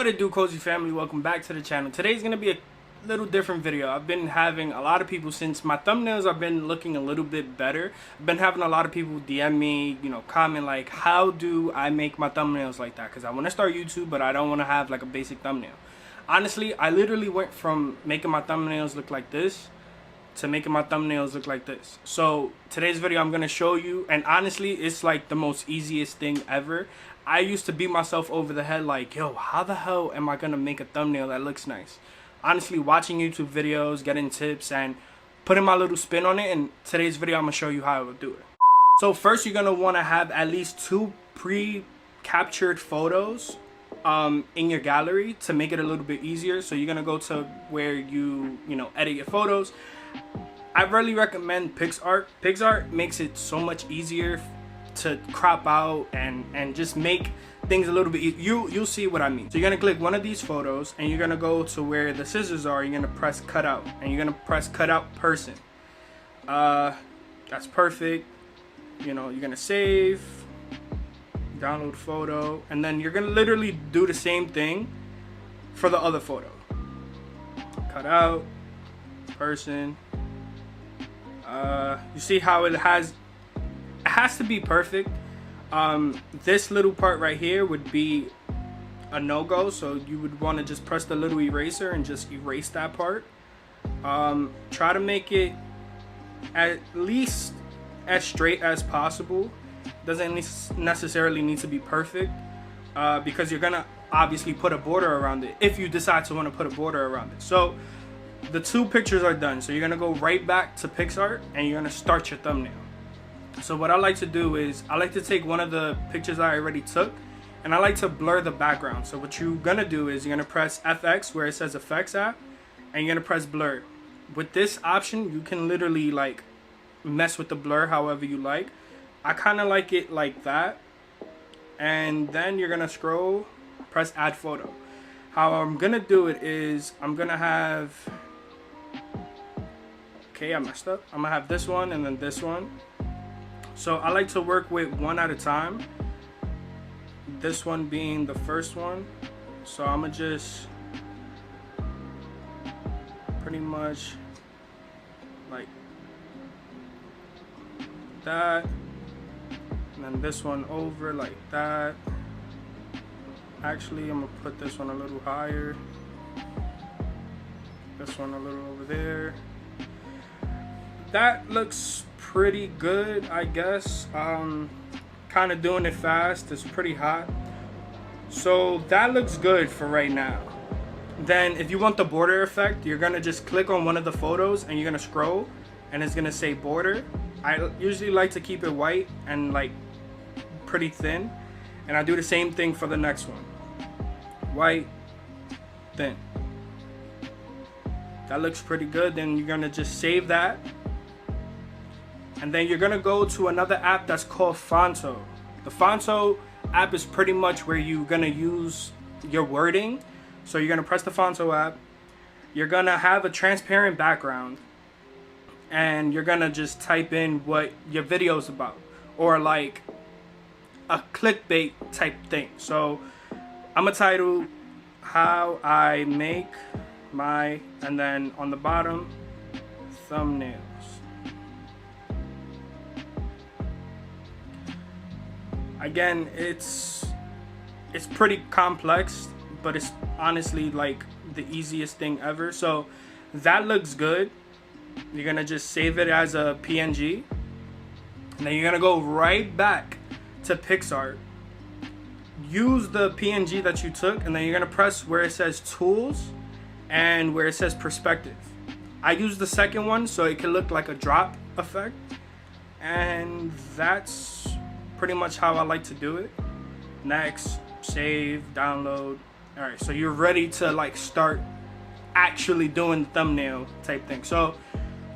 What it do, cozy family? Welcome back to the channel. Today's gonna be a little different video. I've been having a lot of people, since my thumbnails have been looking a little bit better, I've been having a lot of people DM me, comment like, how do I make my thumbnails like that? Because I want to start YouTube, but I don't want to have like a basic thumbnail. Honestly, I literally went from making my thumbnails look like this to making my thumbnails look like this. So today's video I'm gonna show you, and honestly it's like the most easiest thing ever. I used to beat myself over the head like, yo, how the hell am I gonna make a thumbnail that looks nice? Honestly, watching YouTube videos, getting tips, and putting my little spin on it, and today's video I'm gonna show you how I would do it. So first you're gonna wanna have at least 2 pre-captured photos in your gallery to make it a little bit easier. So you're gonna go to where you edit your photos. I really recommend PicsArt. PicsArt makes it so much easier to crop out and just make things a little bit you'll see what I mean. So you're gonna click one of these photos and you're gonna go to where the scissors are. You're gonna press cut out and you're gonna press cut out person. That's perfect. You're gonna save, download photo, and then you're gonna literally do the same thing for the other photo. Cut out person. You see how it has to be perfect. This little part right here would be a no-go, so you would want to just press the little eraser and just erase that part. Try to make it at least as straight as possible. Doesn't necessarily need to be perfect, because you're gonna obviously put a border around it if you decide to want to put a border around it. So the 2 pictures are done, so you're gonna go right back to PicsArt and you're gonna start your thumbnail. So what I like to do is I like to take one of the pictures I already took and I like to blur the background. So what you're gonna do is you're gonna press FX where it says effects at, and you're gonna press blur. With this option you can literally like mess with the blur however you like. I kind of like it like that, and then you're gonna scroll, press add photo. How I'm gonna do it is I'm gonna have, okay, I messed up. I'm gonna have this one and then this one. So I like to work with one at a time, this one being the first one. So I'm gonna just pretty much like that, and then this one over like that. Actually, I'm gonna put this one a little higher, this one a little over there. That looks pretty good, I guess. Kind of doing it fast, it's pretty hot. So that looks good for right now. Then if you want the border effect, you're gonna just click on one of the photos and you're gonna scroll and it's gonna say border. I usually like to keep it white and like pretty thin, and I do the same thing for the next one. White, thin. That looks pretty good. Then you're gonna just save that, and then you're gonna go to another app that's called PHONTO. The PHONTO app is pretty much where you're gonna use your wording. So you're gonna press the PHONTO app. You're gonna have a transparent background, and you're gonna just type in what your video is about, or like a clickbait type thing. So I'm gonna title how I make my, and then on the bottom, thumbnails. Again, it's pretty complex, but it's honestly like the easiest thing ever. So that looks good. You're gonna just save it as a PNG, and then you're gonna go right back to PicsArt. Use the PNG that you took, and then you're gonna press where it says tools and where it says perspective. I use the second one so it can look like a drop effect, and that's pretty much how I like to do it. Next, save, download. All right, so you're ready to like start actually doing the thumbnail type thing. So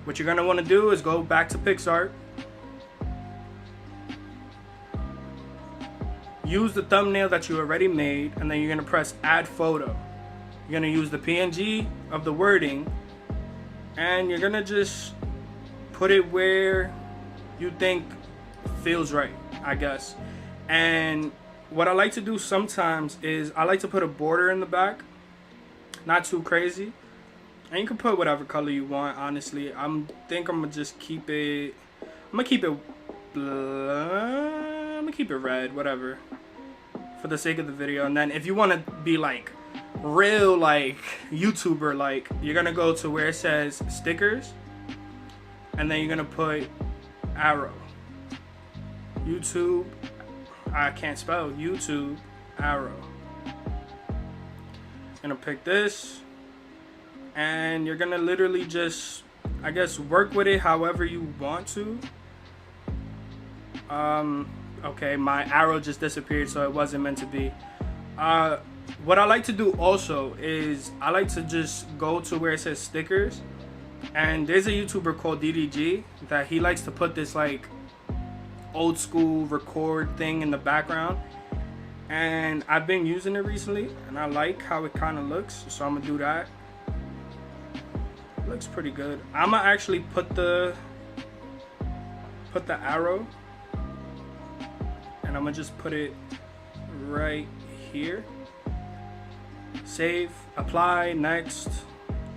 what you're gonna want to do is go back to PicsArt, use the thumbnail that you already made, and then you're gonna press add photo. You're gonna use the PNG of the wording, and you're gonna just put it where you think feels right, I guess. And what I like to do sometimes is I like to put a border in the back, not too crazy, and you can put whatever color you want. Honestly, think I'm gonna just keep it. I'm gonna keep it red, whatever, for the sake of the video. And then if you want to be like real like YouTuber, like, you're gonna go to where it says stickers, and then you're gonna put arrow. YouTube, I can't spell, YouTube arrow. Gonna pick this, and you're gonna literally just, I guess, work with it however you want to. Okay, my arrow just disappeared, so it wasn't meant to be. What I like to do also is I like to just go to where it says stickers, and there's a YouTuber called DDG that he likes to put this like old school record thing in the background, and I've been using it recently and I like how it kind of looks, so I'm gonna do that. Looks pretty good. I'm gonna actually put the arrow, and I'm gonna just put it right here. Save, apply, next,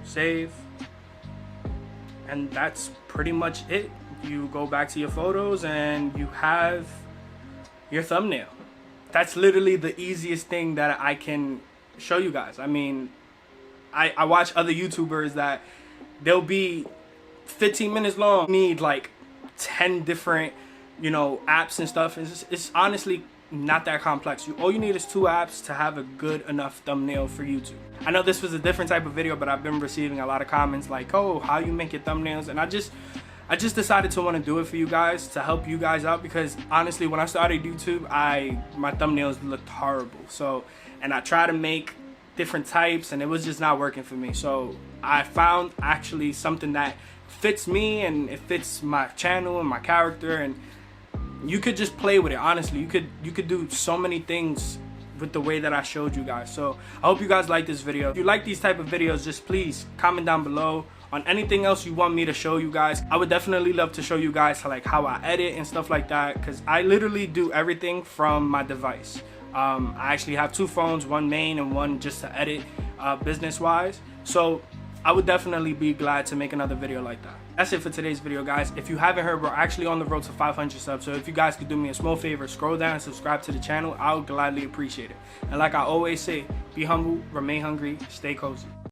save, and that's pretty much it. You go back to your photos and you have your thumbnail. That's literally the easiest thing that I can show you guys. I mean, I watch other YouTubers that they'll be 15 minutes long, need like 10 different, you know, apps and stuff. It's honestly not that complex. All you need is 2 apps to have a good enough thumbnail for YouTube. I know this was a different type of video, but I've been receiving a lot of comments like, oh, how you make your thumbnails, and I just decided to want to do it for you guys, to help you guys out, because honestly, when I started YouTube, my thumbnails looked horrible. So, and I tried to make different types and it was just not working for me. So I found actually something that fits me and it fits my channel and my character, and you could just play with it. Honestly, you could do so many things with the way that I showed you guys. So I hope you guys like this video. If you like these type of videos, just please comment down below on anything else you want me to show you guys. I would definitely love to show you guys like how I edit and stuff like that, because I literally do everything from my device. I actually have 2 phones, one main and one just to edit business wise. So I would definitely be glad to make another video like that. That's it for today's video, guys. If you haven't heard, we're actually on the road to 500 subs. So if you guys could do me a small favor, scroll down and subscribe to the channel, I would gladly appreciate it. And like I always say, be humble, remain hungry, stay cozy.